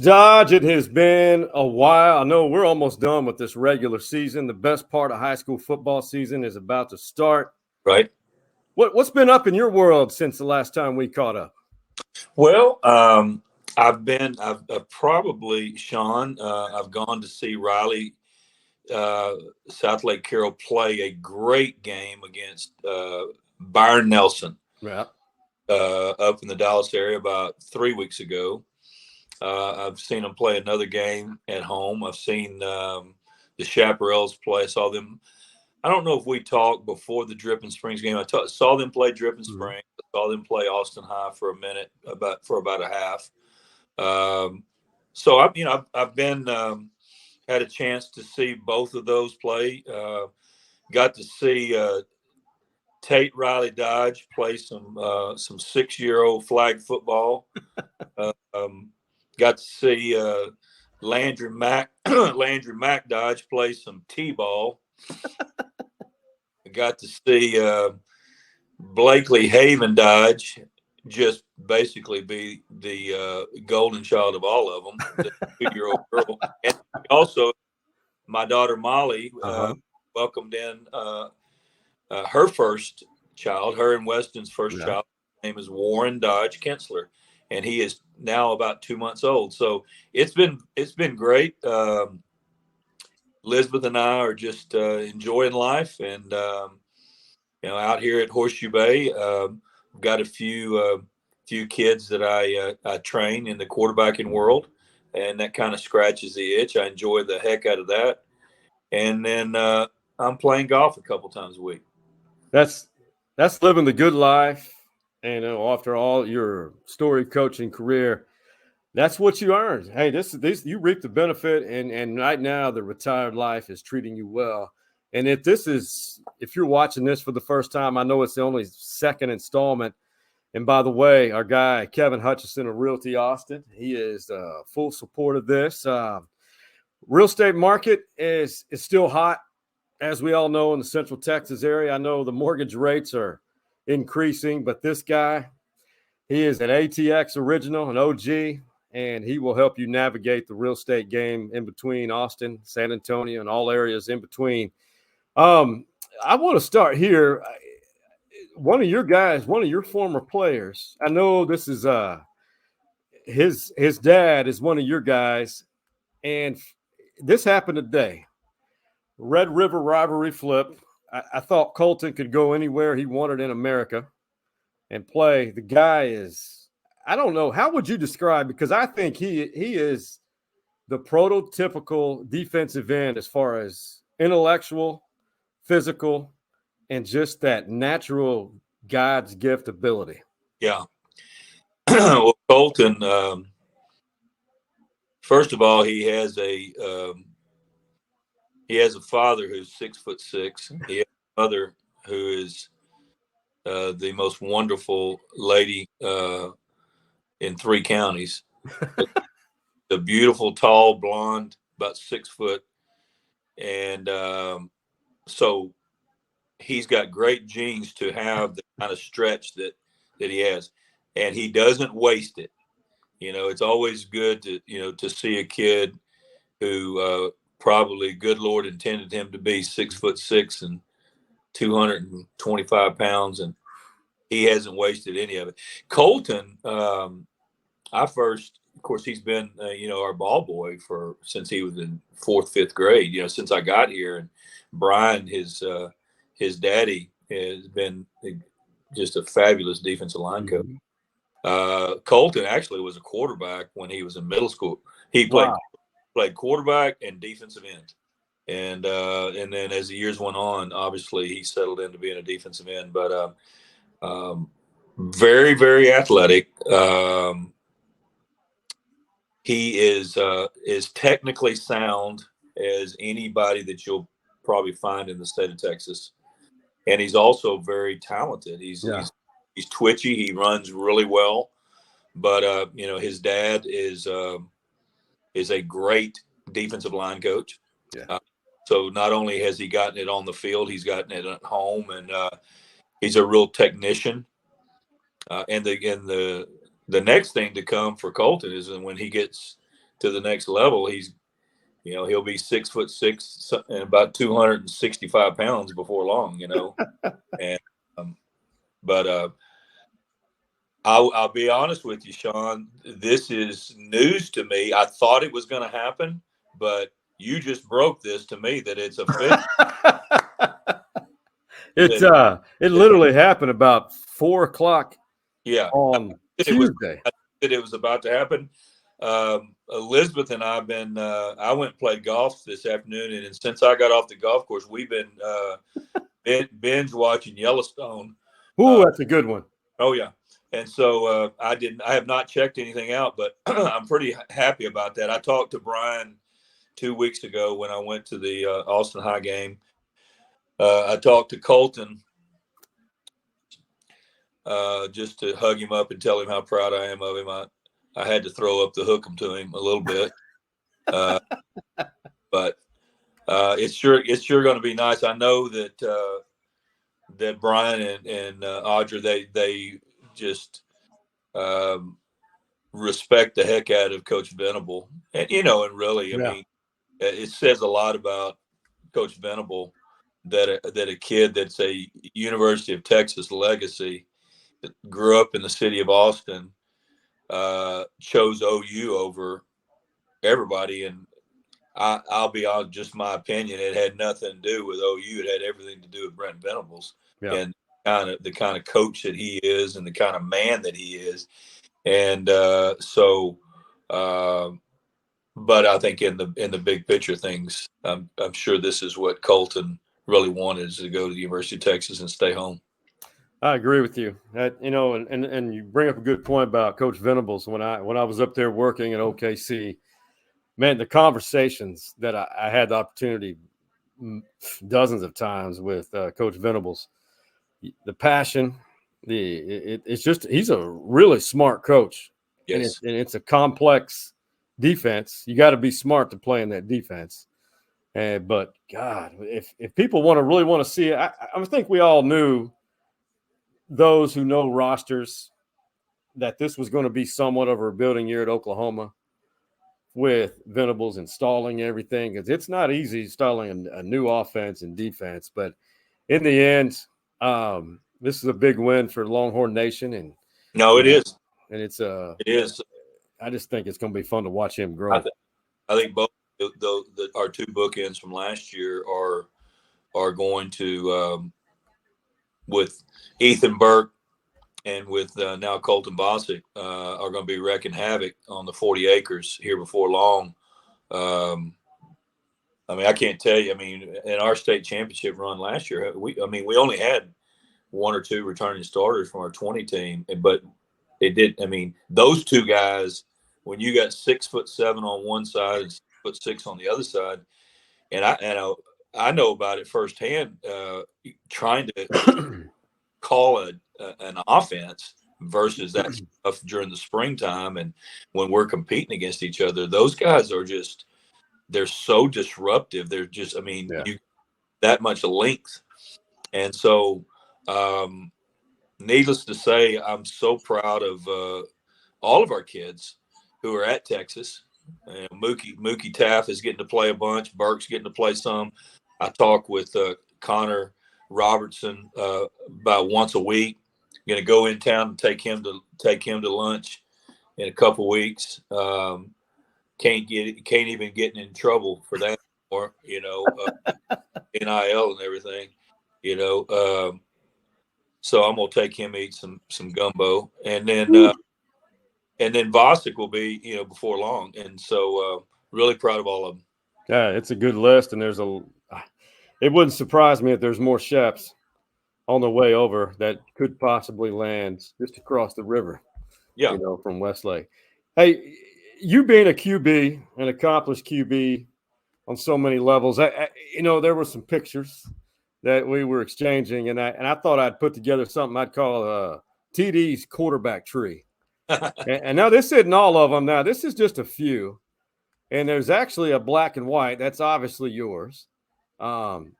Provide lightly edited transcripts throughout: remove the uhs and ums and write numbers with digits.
Dodge, it has been a while. I know we're almost done with this regular season. The best part of high school football season is about to start. Right. What's been up in your world since the last time we caught up? Well, I've probably, Sean, I've gone to see Riley, Southlake Carroll play a great game against Byron Nelson Yeah. up in the Dallas area about 3 weeks ago. I've seen them play another game at home. I've seen the Chaparrals play. I saw them. I don't know if we talked before the Dripping Springs game. Saw them play Dripping Springs. I saw them play Austin High for a minute, for about a half. So I've been had a chance to see both of those play. Got to see Tate Riley Dodge play some 6-year-old flag football. Got to see Landry Mac Dodge play some T-ball. I got to see Blakely Haven Dodge just basically be the golden child of all of them, the 2-year-old girl. And also, my daughter Molly welcomed in her first child, her and Weston's first child. His name is Warren Dodge Kensler, and he is now about 2 months old. So it's been great. Elizabeth and I are just enjoying life, and out here at Horseshoe Bay, we've got a few kids that I train in the quarterbacking world, and that kind of scratches the itch. I enjoy the heck out of that, and then I'm playing golf a couple times a week. That's living the good life, and after all your storied coaching career, that's what you earned. Hey, this you reap the benefit, and right now the retired life is treating you well. And if you're watching this for the first time, I know it's the only second installment. And by the way, our guy Kevin Hutchison of Realty Austin, he is full support of this. Real estate market is still hot, as we all know, in the Central Texas area. I know the mortgage rates are increasing, but this guy, he is an ATX original, an OG. And he will help you navigate the real estate game in between Austin, San Antonio, and all areas in between. I want to start here. One of your former players, I know this is his dad is one of your guys, and this happened today. Red River rivalry flip. I thought Colton could go anywhere he wanted in America and play. The guy is, I don't know. How would you describe? Because I think he is the prototypical defensive end as far as intellectual, physical, and just that natural God's gift ability. Yeah. Well, Colton, first of all, he has a father who's 6'6". He has a mother who is the most wonderful lady in 3 counties. The beautiful, tall, blonde, about 6 foot. And so he's got great genes to have the kind of stretch that he has. And he doesn't waste it. It's always good to see a kid who probably, good Lord, intended him to be 6'6" and 225 pounds. And he hasn't wasted any of it. Colton, of course, he's been, our ball boy since he was in 4th, 5th grade, since I got here. And Brian, his daddy, has been just a fabulous defensive line coach. Colton actually was a quarterback when he was in middle school. He played quarterback and defensive end. And then as the years went on, obviously he settled into being a defensive end, but very, very athletic. He is technically sound as anybody that you'll probably find in the state of Texas, and he's also very talented. He's twitchy. He runs really well, but his dad is a great defensive line coach. Yeah. So not only has he gotten it on the field, he's gotten it at home, and he's a real technician. And the next thing to come for Colton is when he gets to the next level, he'll be 6'6" and about 265 pounds before long, and but I'll be honest with you, Sean. This is news to me. I thought it was going to happen, but you just broke this to me that it's official. It literally happened about 4:00. Yeah, on Tuesday. It was about to happen. Elizabeth and I I went and played golf this afternoon, and since I got off the golf course, we've been binge watching Yellowstone. Ooh, that's a good one. Oh yeah. And so I have not checked anything out, but I'm pretty happy about that. I talked to Brian 2 weeks ago when I went to the Austin High game. I talked to Colton just to hug him up and tell him how proud I am of him. I had to throw up the hook 'em to him a little bit, but it's sure going to be nice. I know that Brian and Audra they just respect the heck out of Coach Venable, and really, I mean, it says a lot about Coach Venable that a kid that's a University of Texas legacy that grew up in the city of Austin chose OU over everybody. And I'll be honest, just my opinion, it had nothing to do with OU. It had everything to do with Brent Venables and the kind of coach that he is and the kind of man that he is. And but I think in the big picture things, I'm sure this is what Colton really wanted, is to go to the University of Texas and stay home. I agree with you. And you bring up a good point about Coach Venables. When I was up there working at OKC, man, the conversations that I had the opportunity dozens of times with Coach Venables, the passion, it's just, he's a really smart coach. Yes. And it's a complex defense. You got to be smart to play in that defense. But God, if people really want to see it, I think we all knew, those who know rosters, that this was going to be somewhat of a rebuilding year at Oklahoma with Venables installing everything, because it's not easy installing a new offense and defense. But in the end, this is a big win for Longhorn Nation. And it is. And it is. I just think it's going to be fun to watch him grow. I think both our two bookends from last year are going to, with Ethan Burke and with now Colton Vasek, are going to be wreaking havoc on the 40 acres here before long. I mean, I can't tell you. I mean, in our state championship run last year, we only had one or two returning starters from our 20 team, but it did. I mean, those two guys, when you got 6'7" on one side and 6'6" on the other side, and I know about it firsthand, trying to call an offense versus that stuff during the springtime, and when we're competing against each other, those guys are just, they're so disruptive. They're just, you that much length, and so needless to say, I'm so proud of all of our kids who are at Texas. Mookie Taft is getting to play a bunch. Burke's getting to play some. I talk with Connor Robertson about once a week. Going to go in town and take him to lunch in a couple weeks. Can't even get in trouble for that anymore. NIL and everything. So I'm gonna take him eat some gumbo, and then Vasek will be before long, and so really proud of all of them. Yeah, it's a good list, and it wouldn't surprise me if there's more Chaps on the way over that could possibly land just across the river. Yeah, from Westlake. Hey, you being a QB, an accomplished QB on so many levels, there were some pictures that we were exchanging, and I thought I'd put together something I'd call TD's quarterback tree. and now this isn't all of them. Now this is just a few, and there's actually a black and white. That's obviously yours.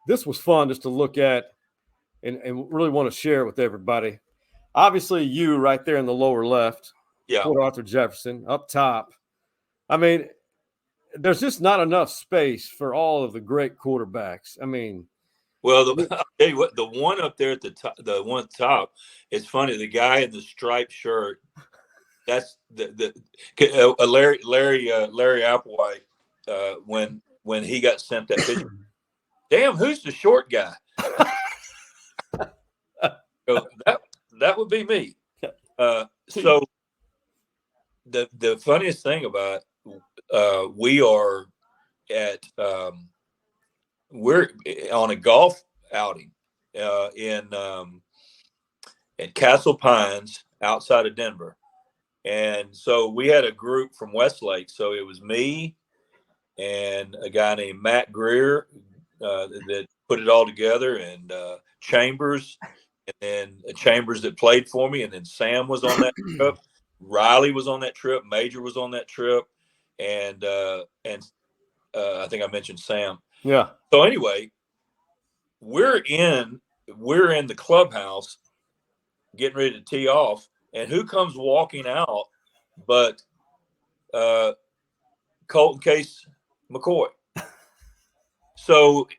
This was fun just to look at and really want to share with everybody. Obviously, you right there in the lower left, yeah, Port Arthur Jefferson up top. I mean, there's just not enough space for all of the great quarterbacks. I mean, well, I'll tell you what, the one up there at the top, the one at the top, it's funny. The guy in the striped shirt, that's Larry Applewhite. When he got sent that picture, damn, who's the short guy? So that would be me. So the funniest thing about we are at we're on a golf outing in Castle Pines outside of Denver, and so we had a group from Westlake. So it was me and a guy named Matt Greer that put it all together, and Chambers, and then Chambers that played for me, and then Sam was on that trip. Riley was on that trip. Major was on that trip, and I think I mentioned Sam. Yeah. So anyway, we're in the clubhouse getting ready to tee off, and who comes walking out but Colton Case McCoy. So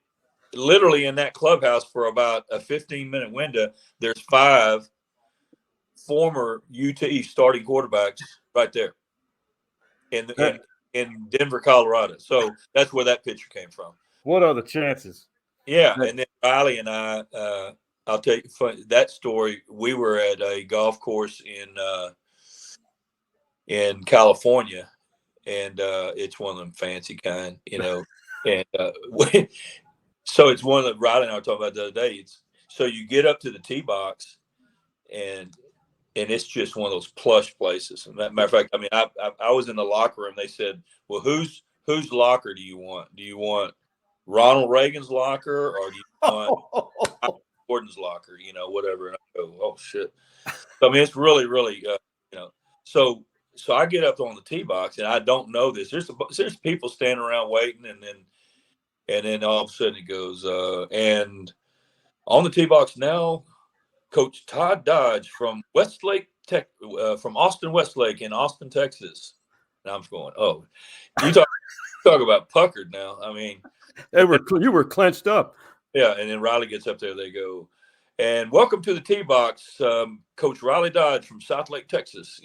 literally in that clubhouse for about a 15-minute window, there's 5 former UT starting quarterbacks right there in Denver, Colorado. So that's where that picture came from. What are the chances? Yeah, and then Riley and I, I'll tell you that story. We were at a golf course in California, and it's one of them fancy kind, and so it's one that Riley and I were talking about the other day. So you get up to the tee box, and it's just one of those plush places. And matter of fact, I mean, I was in the locker room. They said, "Well, whose locker do you want? Do you want Ronald Reagan's locker, or do you want Gordon's locker? Whatever." And I go, "Oh shit!" So, I mean, it's really, really, So I get up on the tee box, and I don't know this. There's people standing around waiting, and then all of a sudden it goes, and on the tee box now, Coach Todd Dodge from Westlake from Austin Westlake in Austin, Texas. And I'm going, oh, you talk about puckered now. I mean, you were clenched up. Yeah, and then Riley gets up there. They go, and welcome to the tee box, Coach Riley Dodge from Southlake, Texas.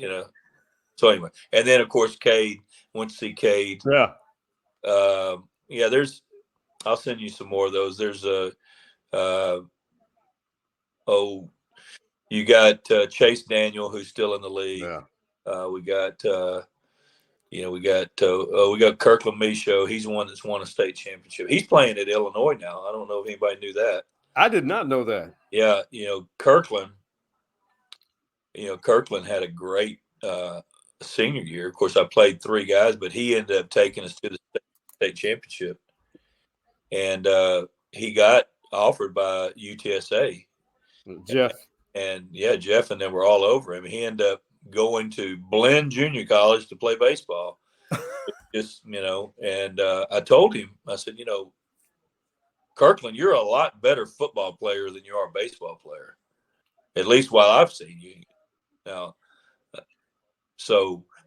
So anyway, and then of course Cade, went to see Cade. Yeah. I'll send you some more of those. There's you got Chase Daniel, who's still in the league. Yeah. We got Kirkland Michaud. He's one that's won a state championship. He's playing at Illinois now. I don't know if anybody knew that. I did not know that. Yeah, Kirkland. Kirkland had a great senior year. Of course, I played 3 guys, but he ended up taking us to the state championship. And he got offered by UTSA. Jeff. Jeff, and then we're all over him. He ended up going to Blinn Junior College to play baseball. And I told him, I said, Kirkland, you're a lot better football player than you are a baseball player, at least while I've seen you. Now,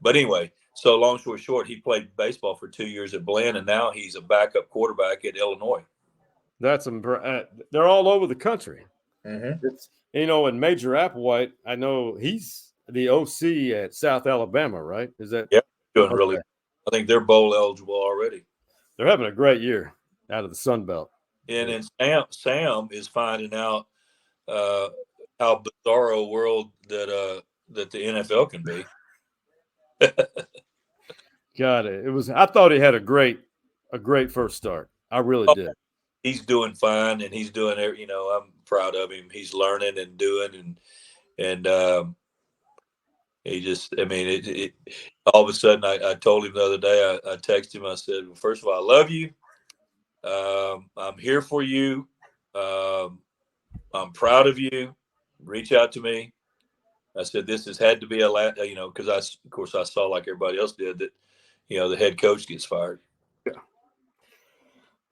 but anyway, so long story short, he played baseball for 2 years at Blinn, and now he's a backup quarterback at Illinois. They're all over the country. Mm-hmm. And Major Applewhite, I know he's the OC at South Alabama, right? Is that? Yeah, doing really. I think they're bowl eligible already. They're having a great year out of the Sun Belt. And then Sam is finding out how bizarro world that the NFL can be. Got it. I thought he had a great first start. I really did. He's doing fine, and he's doing it. I'm proud of him. He's learning and doing, and he just. I mean, all of a sudden, I told him the other day. I texted him. I said, "Well, first of all, I love you. I'm here for you. I'm proud of you. Reach out to me." I said, "This has had to be because I saw like everybody else did that, the head coach gets fired." Yeah.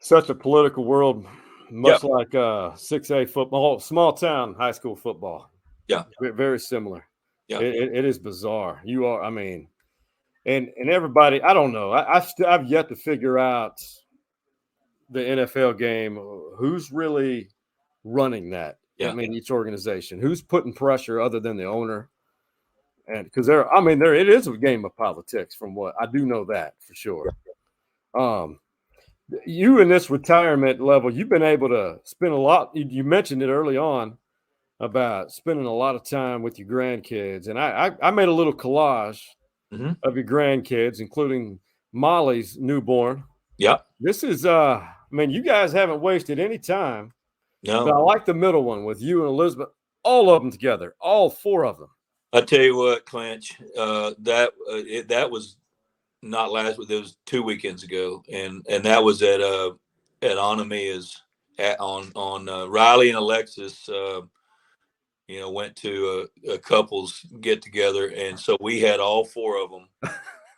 Such a political world, much like 6A football, small town high school football. Yeah. Very similar. Yeah. It is bizarre. You are, I mean, and everybody, I don't know. I've yet to figure out the NFL game. Who's really running that? Yeah. I mean, each organization, who's putting pressure other than the owner? And because it is a game of politics. From what I do know that for sure. You in this retirement level, you've been able to spend a lot. You mentioned it early on about spending a lot of time with your grandkids, and I made a little collage of your grandkids, including Molly's newborn. Yeah. This is I mean, you guys haven't wasted any time. No. But I like the middle one with you and Elizabeth, all of them together, all four of them. I tell you what, Clinch, that was not last week. It was 2 weekends ago, and that was at Anamia's on Riley and Alexis. Went to a couples get together, and so we had all four of them,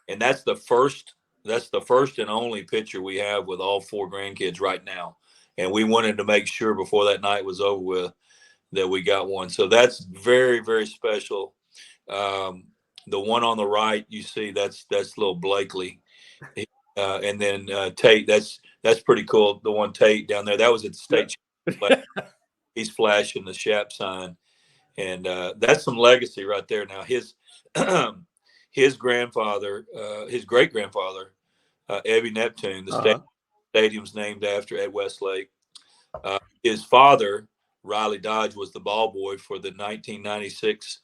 and that's the first and only picture we have with all four grandkids right now, and we wanted to make sure before that night was over with that we got one. So that's very, very special. The one on the right, you see, that's little Blakely, and then Tate. That's pretty cool. The one Tate down there, that was at the state. He's flashing the Chaps sign, and that's some legacy right there. Now his grandfather, his great grandfather, Evie Neptune, the stadium's named after at Westlake. His father, Riley Dodge, was the ball boy for the 1996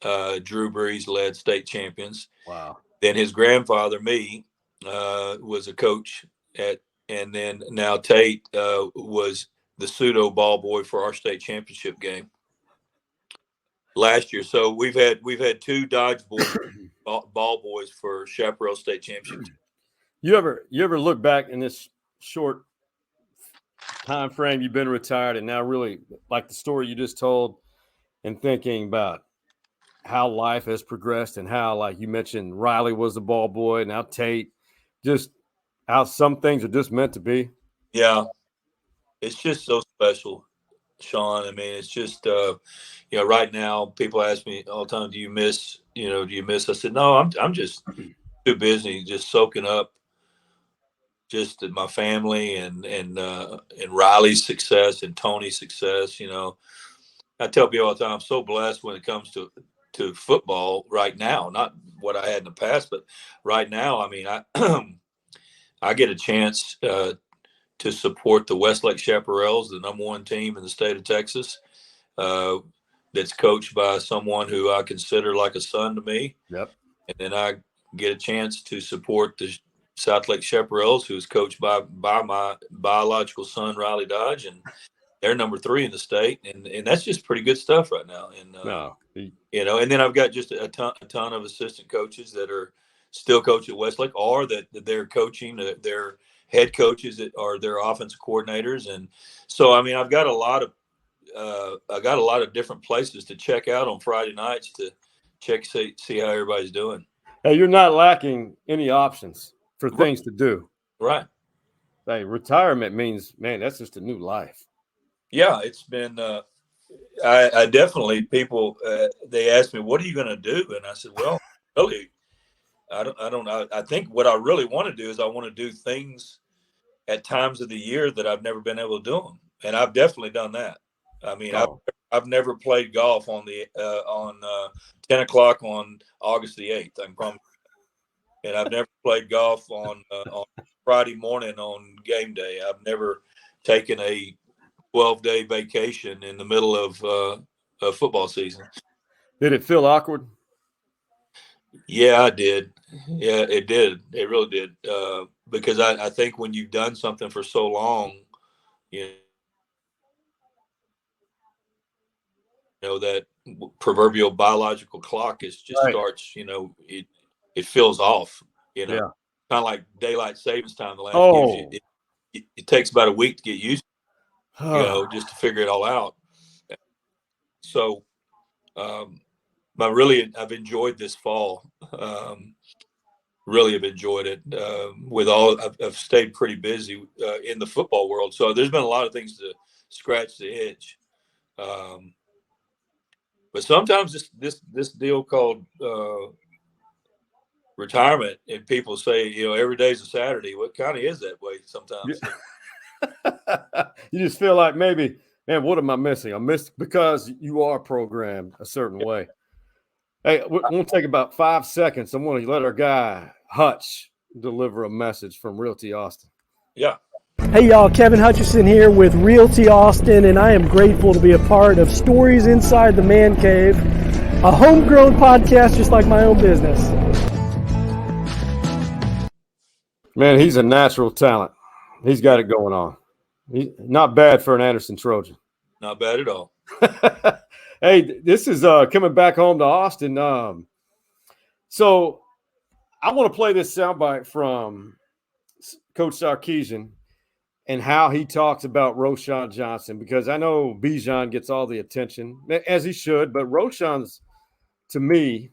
Drew Brees led state champions. Wow. Then his grandfather, me, was a coach and then now Tate was the pseudo ball boy for our state championship game last year. So we've had two Dodge boys, ball boys for Chaparral State Championship. You ever look back in this short time frame you've been retired and now really like the story you just told and thinking about how life has progressed and how, like you mentioned, Riley was the ball boy, now Tate, just how some things are just meant to be? Yeah, it's just so special, Sean. I mean, it's just right now people ask me all the time, do you miss? I said, no, I'm just too busy, just soaking up just my family and Riley's success and Tony's success. I tell people all the time, I'm so blessed when it comes to football right now, not what I had in the past, but right now, I mean, I get a chance to support the Westlake Chaparrals, the number one team in the state of Texas, that's coached by someone who I consider like a son to me. Yep. And then I get a chance to support the Southlake Chaparrals, who's coached by my biological son, Riley Dodge, and they're number 3 in the state. And that's just pretty good stuff right now. And, and then I've got just a ton of assistant coaches that are still coach at Westlake, or that they're coaching their head coaches that are their offensive coordinators. And so, I mean, I've got a lot of different places to check out on Friday nights to see how everybody's doing. Hey, you're not lacking any options for things to do. Right. Hey, retirement means, man, that's just a new life. Yeah, it's been, I definitely, people, they ask me, what are you going to do? And I said, well, really, I think what I really want to do is I want to do things at times of the year that I've never been able to do them. And I've definitely done that. I mean, I've never played golf on 10 o'clock on August the 8th. I can promise. And I've never played golf on Friday morning on game day. I've never taken a 12-day vacation in the middle of football season. Did it feel awkward? Yeah, I did. Yeah, it did. It really did. Because I think when you've done something for so long, that proverbial biological clock starts, it fills off, kind of like daylight savings time. The land gives you, it takes about a week to get used to, just to figure it all out. So, I've enjoyed this fall. Really have enjoyed it. I've stayed pretty busy in the football world. So there's been a lot of things to scratch the itch. But sometimes this deal called retirement, and people say, every day's a Saturday. What kind of is that way sometimes? Yeah. You just feel like maybe, man, what am I missing? I missed because you are programmed a certain way. Hey, we'll take about 5 seconds. I want to let our guy Hutch deliver a message from Realty Austin. Yeah. Hey y'all, Kevin Hutchison here with Realty Austin, and I am grateful to be a part of Stories Inside the Man Cave, a homegrown podcast just like my own business. Man, he's a natural talent. He's got it going on. Not bad for an Anderson Trojan. Not bad at all. Hey, this is coming back home to Austin. So I want to play this soundbite from Coach Sarkisian and how he talks about Roschon Johnson, because I know Bijan gets all the attention, as he should, but Roschon's, to me,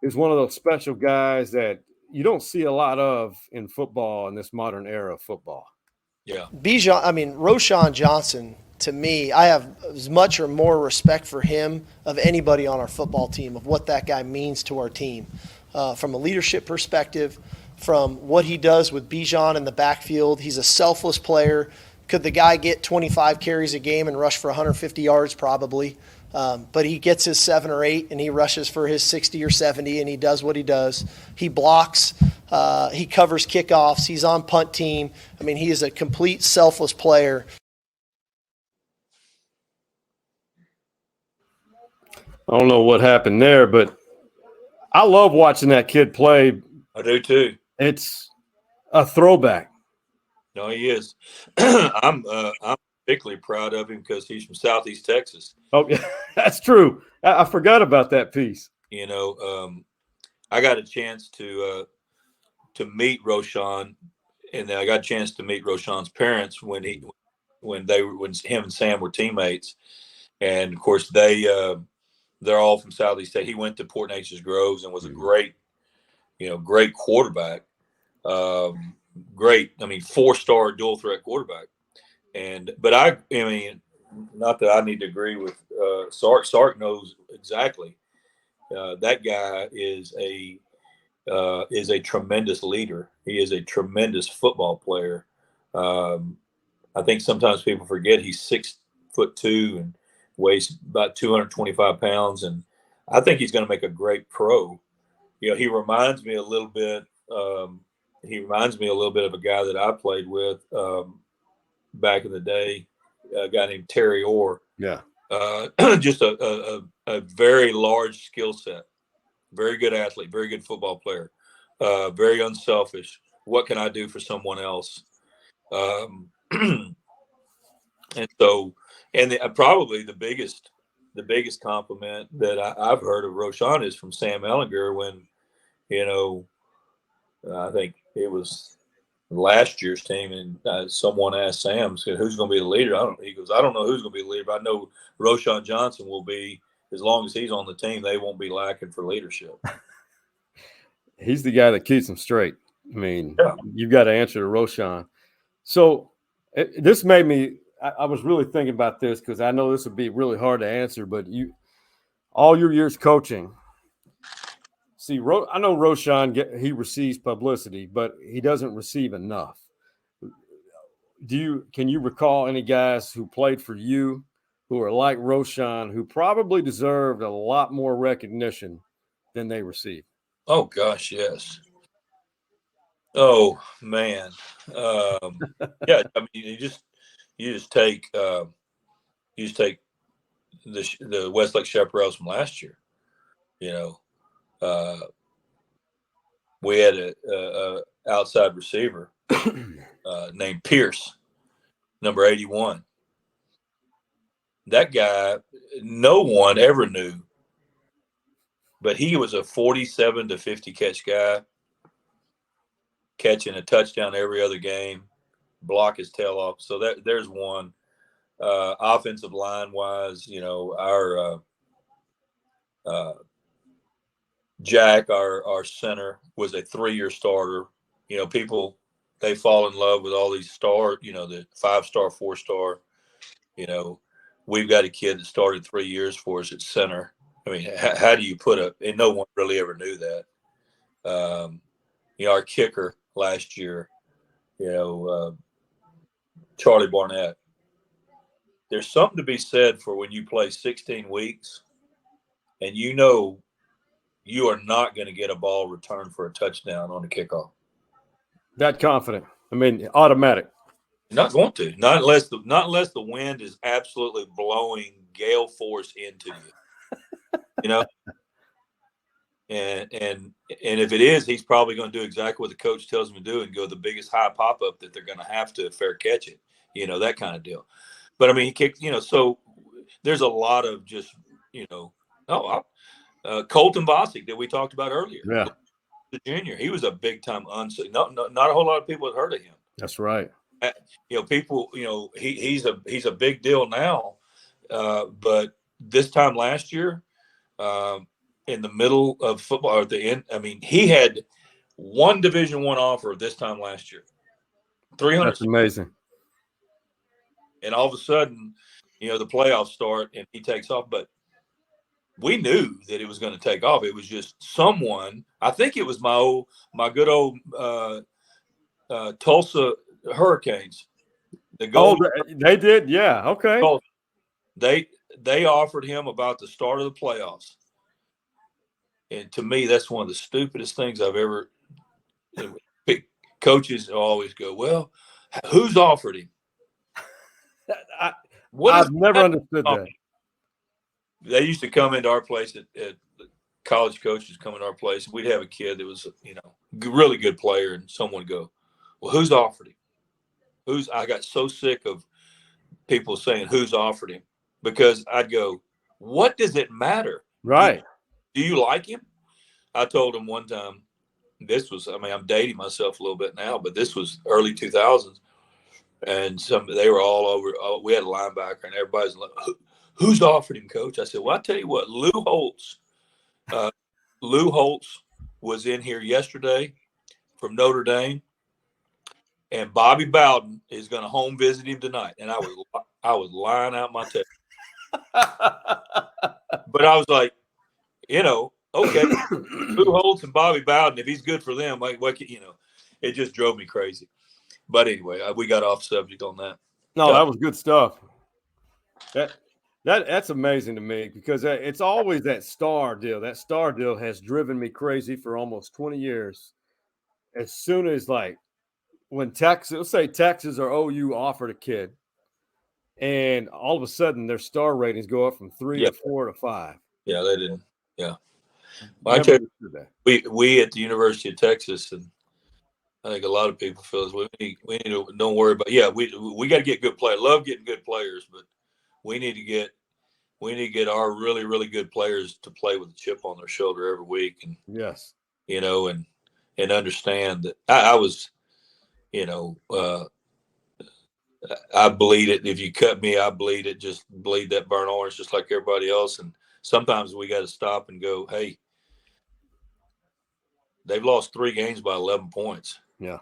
is one of those special guys that you don't see a lot of in football in this modern era of football. Yeah. Roschon Johnson, to me, I have as much or more respect for him of anybody on our football team, of what that guy means to our team, from a leadership perspective, from what he does with Bijan in the backfield. He's a selfless player. Could the guy get 25 carries a game and rush for 150 yards? Probably. But he gets his 7 or 8 and he rushes for his 60 or 70, and he does what he does. He blocks. He covers kickoffs. He's on punt team. He is a complete selfless player. I don't know what happened there, but I love watching that kid play. I do too. It's a throwback. No, he is. I'm particularly proud of him because he's from Southeast Texas. Oh, yeah, that's true. I forgot about that piece. I got a chance to meet Roschon, and then I got a chance to meet Roschon's parents when him and Sam were teammates, and of course they're all from Southeast Texas. He went to Port Neches Groves and was a great quarterback. Great. 4-star dual threat quarterback. But I not that I need to agree with Sark. Sark knows exactly. That guy is a tremendous leader. He is a tremendous football player. I think sometimes people forget he's 6'2" and weighs about 225 pounds, and I think he's going to make a great pro. He reminds me a little bit. He reminds me a little bit of a guy that I played with back in the day, a guy named Terry Orr. Yeah. Just a very large skill set, very good athlete, very good football player, very unselfish. What can I do for someone else? Probably the biggest compliment that I've heard of Roschon is from Sam Ellinger when, I think it was last year's team, and someone asked Sam, who's going to be the leader? He goes, I don't know who's going to be the leader, but I know Roschon Johnson will be. As long as he's on the team, they won't be lacking for leadership. He's the guy that keeps them straight. Yeah. You've got to answer to Roschon. So this made me – I was really thinking about this because I know this would be really hard to answer, but all your years coaching – see, I know Roschon, he receives publicity, but he doesn't receive enough. Can you recall any guys who played for you who are like Roschon, who probably deserved a lot more recognition than they received? Oh gosh, yes. Oh man, yeah. You just take the Westlake Chaparrals from last year. We had a outside receiver named Pierce, number 81. That guy, no one ever knew, but he was a 47 to 50 catch guy, catching a touchdown every other game, block his tail off. So there's one. Offensive line wise, our Jack, our center, was a 3-year starter. People, they fall in love with all these stars, the 5-star, 4-star. We've got a kid that started 3 years for us at center. How do you and no one really ever knew that. Our kicker last year, Charlie Barnett. There's something to be said for when you play 16 weeks and you are not going to get a ball returned for a touchdown on a kickoff. That confident. I mean, automatic. Not going to. Not unless the wind is absolutely blowing gale force into you. And if it is, he's probably going to do exactly what the coach tells him to do and go the biggest high pop up that they're going to have to fair catch it. That kind of deal. But I mean, he kicked. So there's a lot of just Colton Vasek that we talked about earlier. Yeah, the junior. He was a big time unseen. Not a whole lot of people had heard of him. That's right. People. He's a big deal now. But this time last year, in the middle of football, or at the end, I mean, he had one Division I offer this time last year. 300. That's amazing. And all of a sudden, the playoffs start and he takes off. But we knew that it was going to take off. It was just someone. I think it was my good old Tulsa Hurricanes. They did. Yeah. Okay. They offered him about the start of the playoffs. And to me, that's one of the stupidest things I've ever. Coaches always go, well, who's offered him? I've never understood that. They used to come into our place at college coaches come into our place. We'd have a kid that was, really good player, and someone would go, well, who's offered him? I got so sick of people saying who's offered him, because I'd go, what does it matter? Right. Do you like him? I told him one time, I'm dating myself a little bit now, but this was early 2000s. And they were all over. We had a linebacker, and everybody's like, who's offered him, Coach? I said, well, I'll tell you what, Lou Holtz was in here yesterday from Notre Dame, and Bobby Bowden is going to home visit him tonight. And I was lying out my tail. But I was like, okay, Lou Holtz and Bobby Bowden, if he's good for them, it just drove me crazy. But anyway, we got off subject on that. No, that was good stuff. That's amazing to me, because it's always that star deal. That star deal has driven me crazy for almost 20 years. As soon as, when let's say Texas or OU offered a kid, and all of a sudden their star ratings go up from 3 to 4 to 5. Yeah, they didn't. Yeah. Well, I tell you, we at the University of Texas, and I think a lot of people feel this way. We need to don't worry about. Yeah, we got to get good players. Love getting good players, but we need to get our really, really good players to play with a chip on their shoulder every week. And yes, and understand that I was, I bleed it. If you cut me, I bleed it. Just bleed that burnt orange, just like everybody else. And sometimes we got to stop and go, hey, they've lost 3 games by 11 points. Yeah.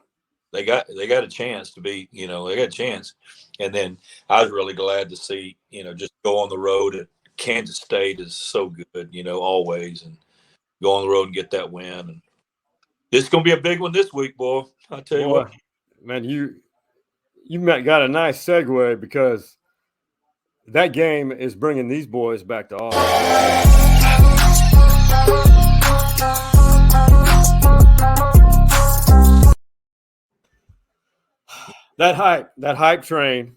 They got a chance to be, they got a chance. And then I was really glad to see, just go on the road. At Kansas State is so good, always, and go on the road and get that win. And this is going to be a big one this week, boy. I'll tell you what. Man, you got a nice segue, because that game is bringing these boys back to Austin. That hype train.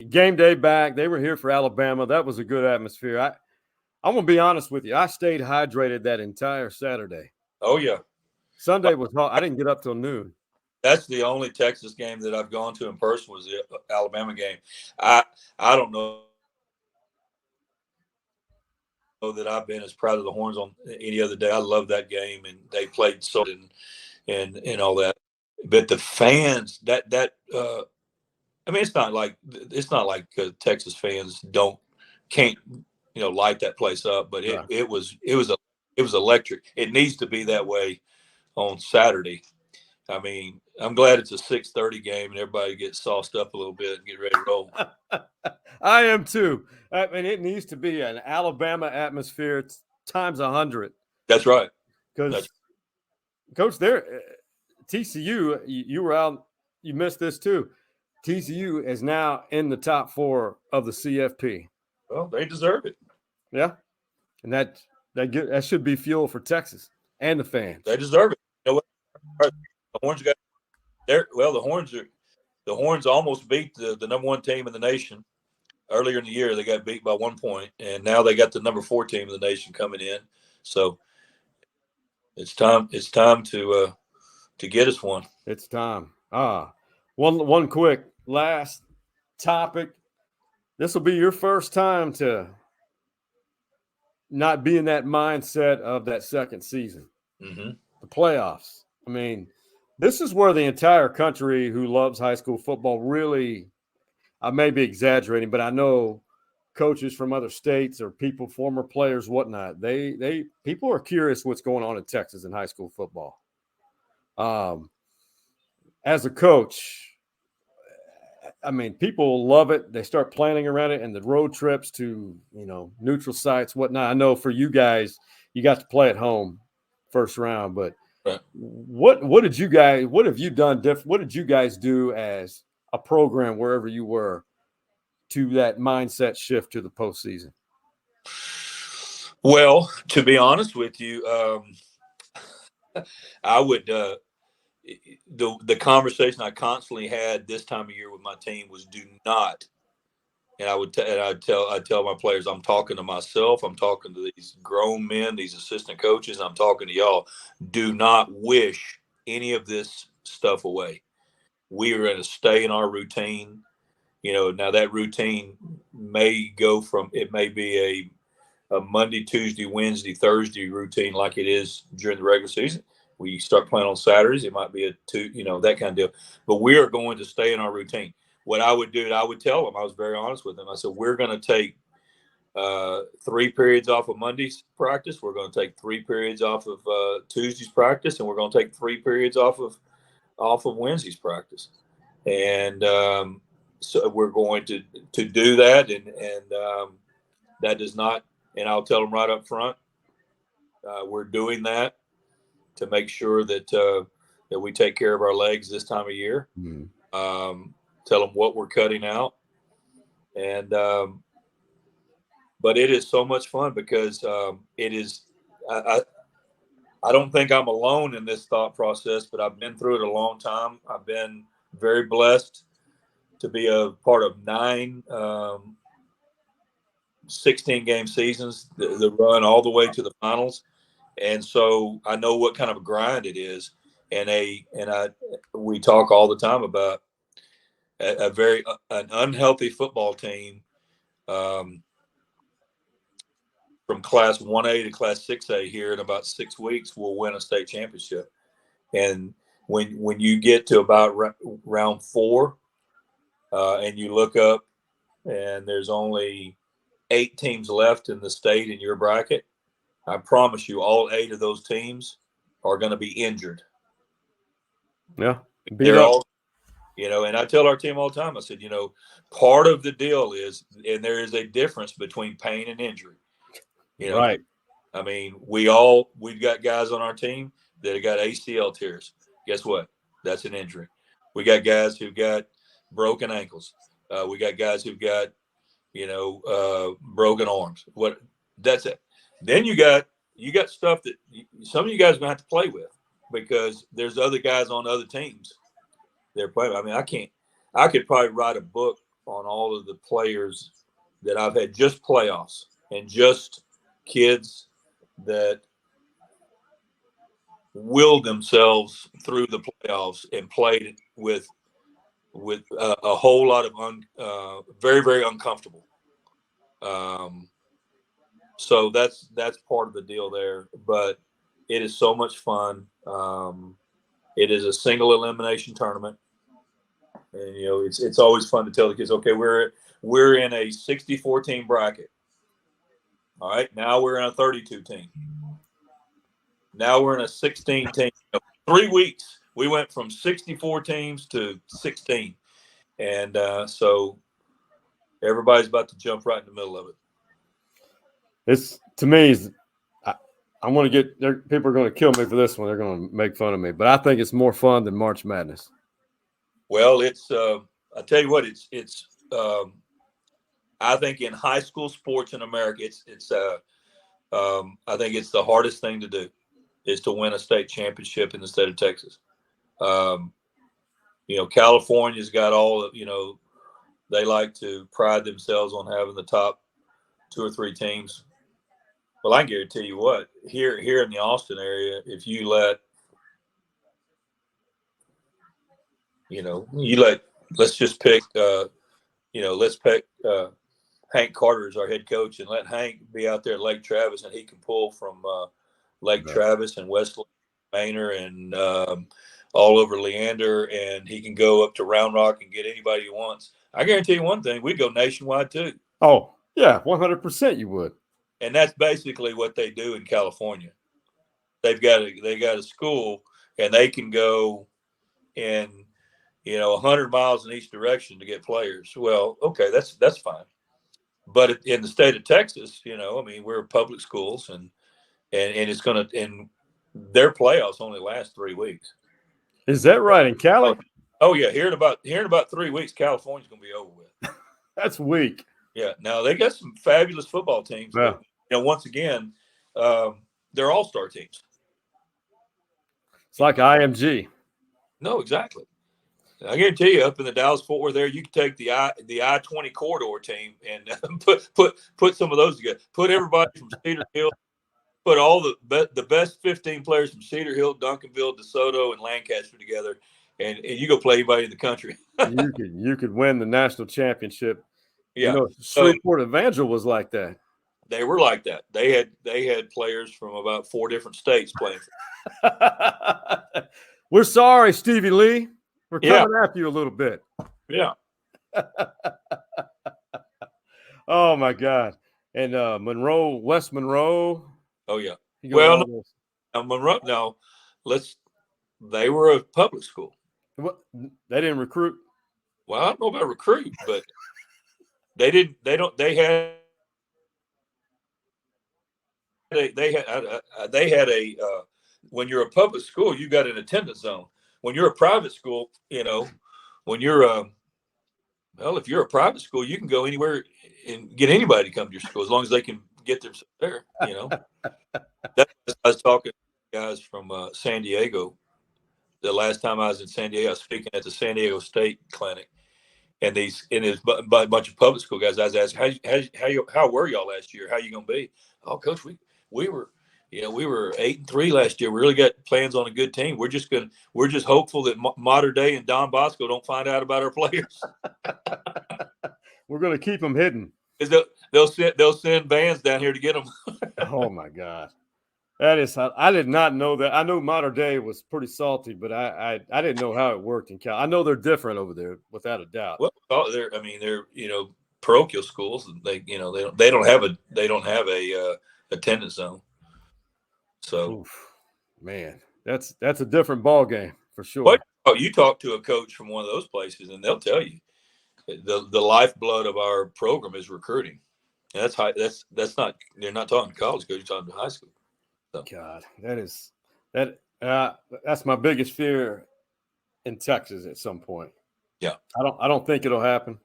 Game day back, they were here for Alabama. That was a good atmosphere. I'm going to be honest with you. I stayed hydrated that entire Saturday. Oh, yeah. Sunday was hot. I didn't get up till noon. That's the only Texas game that I've gone to in person, was the Alabama game. I don't know that I've been as proud of the Horns on any other day. I love that game, and they played so and all that. But the fans, it's not like Texas fans can't light that place up. But it was electric. It needs to be that way on Saturday. I mean, I'm glad it's a 6:30 game and everybody gets sauced up a little bit and get ready to roll. I am too. I mean, it needs to be an Alabama atmosphere times 100. That's right. Because Coach, there, TCU, you were out, you missed this too. TCU is now in the top 4 of the CFP. Well, they deserve it. Yeah, and that should be fuel for Texas and the fans. They deserve it. You know what? The Horns got there. Well, the Horns almost beat the number 1 team in the nation earlier in the year. They got beat by 1 point, and now they got the number 4 team in the nation coming in. So it's time. It's time to get us one. It's time. One quick last topic. This will be your first time to not be in that mindset of that second season, the playoffs. I mean, this is where the entire country who loves high school football really, I may be exaggerating, but I know coaches from other states or people, former players, whatnot, people are curious what's going on in Texas in high school football. As a coach, I mean, people love it. They start planning around it, and the road trips to, neutral sites, whatnot. I know for you guys, you got to play at home first round, but right. What have you done different? What did you guys do as a program wherever you were to that mindset shift to the postseason? Well, to be honest with you, I would the conversation I constantly had this time of year with my team was do not, and I'd tell my players, I'm talking to myself, I'm talking to these grown men, these assistant coaches, I'm talking to y'all, do not wish any of this stuff away. We are going to stay in our routine. Now that routine may go from, it may be a Monday, Tuesday, Wednesday, Thursday routine like it is during the regular season. We start playing on Saturdays. It might be that kind of deal. But we are going to stay in our routine. What I would do, I would tell them, I was very honest with them. I said, we're going to take 3 periods off of Monday's practice. We're going to take 3 periods off of Tuesday's practice, and we're going to take 3 periods off of Wednesday's practice. And so we're going to do that. And that does not, and I'll tell them right up front, we're doing that to make sure that we take care of our legs this time of year. Tell them what we're cutting out, and but it is so much fun because it is. I don't think I'm alone in this thought process, but I've been through it a long time. I've been very blessed to be a part of 9 16-game seasons, the run all the way to the finals. And so I know what kind of a grind it is. We talk all the time about an unhealthy football team from class 1A to class 6A here in about 6 weeks will win a state championship. And when you get to about round 4 and you look up and there's only 8 teams left in the state in your bracket, I promise you, all 8 of those teams are going to be injured. Yeah, they're all, and I tell our team all the time. I said, part of the deal is, and there is a difference between pain and injury. Right. I mean, we've got guys on our team that have got ACL tears. Guess what? That's an injury. We got guys who've got broken ankles. We got guys who've got, broken arms. That's it. Then you got stuff that some of you guys are going to have to play with because there's other guys on other teams they're playing. I mean, I could probably write a book on all of the players that I've had, just playoffs and just kids that willed themselves through the playoffs and played with a whole lot of very, very uncomfortable. So that's part of the deal there, but it is so much fun. It is a single elimination tournament, and it's always fun to tell the kids, okay, we're in a 64 team bracket. All right, now we're in a 32 team. Now we're in a 16 team. 3 weeks we went from 64 teams to 16, and so everybody's about to jump right in the middle of it. It's, to me, I'm going to get people are going to kill me for this one. They're going to make fun of me, but I think it's more fun than March Madness. Well, it's I tell you what, it's I think in high school sports in America, I think it's the hardest thing to do is to win a state championship in the state of Texas. California's got all of, they like to pride themselves on having the top 2 or 3 teams. Well, I can guarantee you what, here in the Austin area, if you let, let's just pick, let's pick Hank Carter as our head coach and let Hank be out there at Lake Travis, and he can pull from Lake Travis and Westlake, Manor, and all over Leander, and he can go up to Round Rock and get anybody he wants. I guarantee you one thing, we go nationwide too. Oh, yeah, 100% you would. And that's basically what they do in California. They got a school, and they can go in 100 miles in each direction to get players. Well, okay, that's fine. But in the state of Texas, we're public schools, and it's going to, and their playoffs only last 3 weeks. Is that right in Cali? Oh yeah, here in about 3 weeks, California's going to be over with. That's weak. Yeah. Now they got some fabulous football teams. Yeah. But, once again, they're all-star teams. It's like IMG. No, exactly. I guarantee you, up in the Dallas-Fort Worth area, you can take the I-20 corridor team and put some of those together. Put everybody from Cedar Hill. Put all the best 15 players from Cedar Hill, Duncanville, DeSoto, and Lancaster together, and you go play anybody in the country. you could win the national championship. Yeah, Shreveport Evangel was like that. They were like that. They had players from about 4 different states playing. We're sorry, Stevie Lee. We're coming after you a little bit. Yeah. Oh my God! And West Monroe. Oh yeah. Well, Monroe. No, they were a public school. What? They didn't recruit. Well, I don't know about recruit, but they didn't. They don't. They had. They had a. When you're a public school, you got an attendance zone. When you're a private school, when you're if you're a private school, you can go anywhere and get anybody to come to your school as long as they can get themselves there. I was talking to guys from San Diego. The last time I was in San Diego, I was speaking at the San Diego State Clinic, and there's a bunch of public school guys. I was asking, how were y'all last year? How you gonna be? Oh, coach, we were 8-3 last year. We really got plans on a good team. We're just hopeful that Modern Day and Don Bosco don't find out about our players. We're going to keep them hidden. They'll send vans down here to get them. Oh my God, I did not know that. I know Modern Day was pretty salty, but I didn't know how it worked in Cal. I know they're different over there without a doubt. Well, they're parochial schools. They don't have a attendance zone. So, man, that's a different ball game for sure. But you talk to a coach from one of those places, and they'll tell you the lifeblood of our program is recruiting. And that's high. That's not. They're not talking college coach. You're talking to high school. So. God, that's my biggest fear in Texas at some point. Yeah, I don't think it'll happen,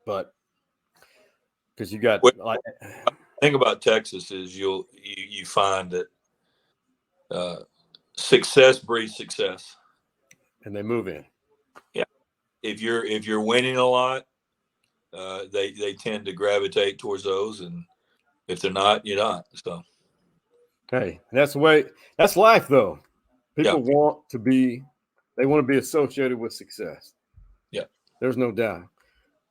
but because you got thing about Texas is you find that success breeds success, and they move in. Yeah, if you're winning a lot, they tend to gravitate towards those, and if they're not, you're not. So, hey, that's the way. That's life, though. People want to be associated with success. Yeah, there's no doubt,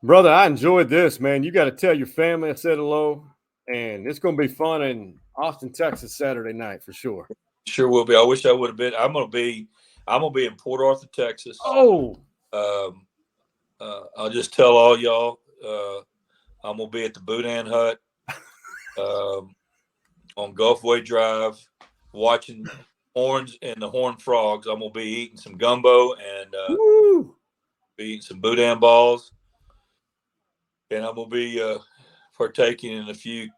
brother. I enjoyed this, man. You got to tell your family I said hello. And it's going to be fun in Austin, Texas, Saturday night for sure. Sure will be. I wish I would have been. I'm going to be in Port Arthur, Texas. Oh. I'll just tell all y'all. I'm going to be at the Boudin Hut on Gulfway Drive, watching Horns and the Horned Frogs. I'm going to be eating some gumbo and be eating some Boudin balls, and I'm going to be partaking in a few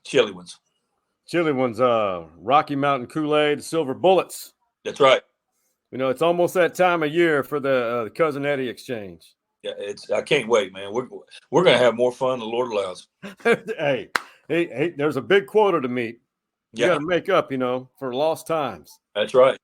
chili ones. chili ones, Rocky Mountain Kool-Aid, Silver Bullets. That's right. You know, it's almost that time of year for the Cousin Eddie exchange. Yeah, I can't wait, man. We're gonna have more fun. The Lord allows. hey, there's a big quota to meet. You got to make up, you know, for lost times. That's right.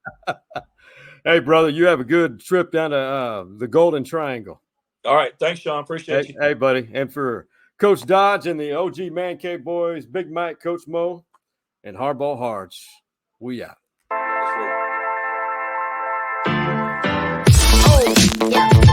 Hey, brother, you have a good trip down to the Golden Triangle. All right, thanks, Sean. Appreciate you. Hey, buddy, and for Coach Dodge and the OG Man Cave boys, Big Mike, Coach Mo, and Hardball Harge, we out. That's right. Oh, yeah.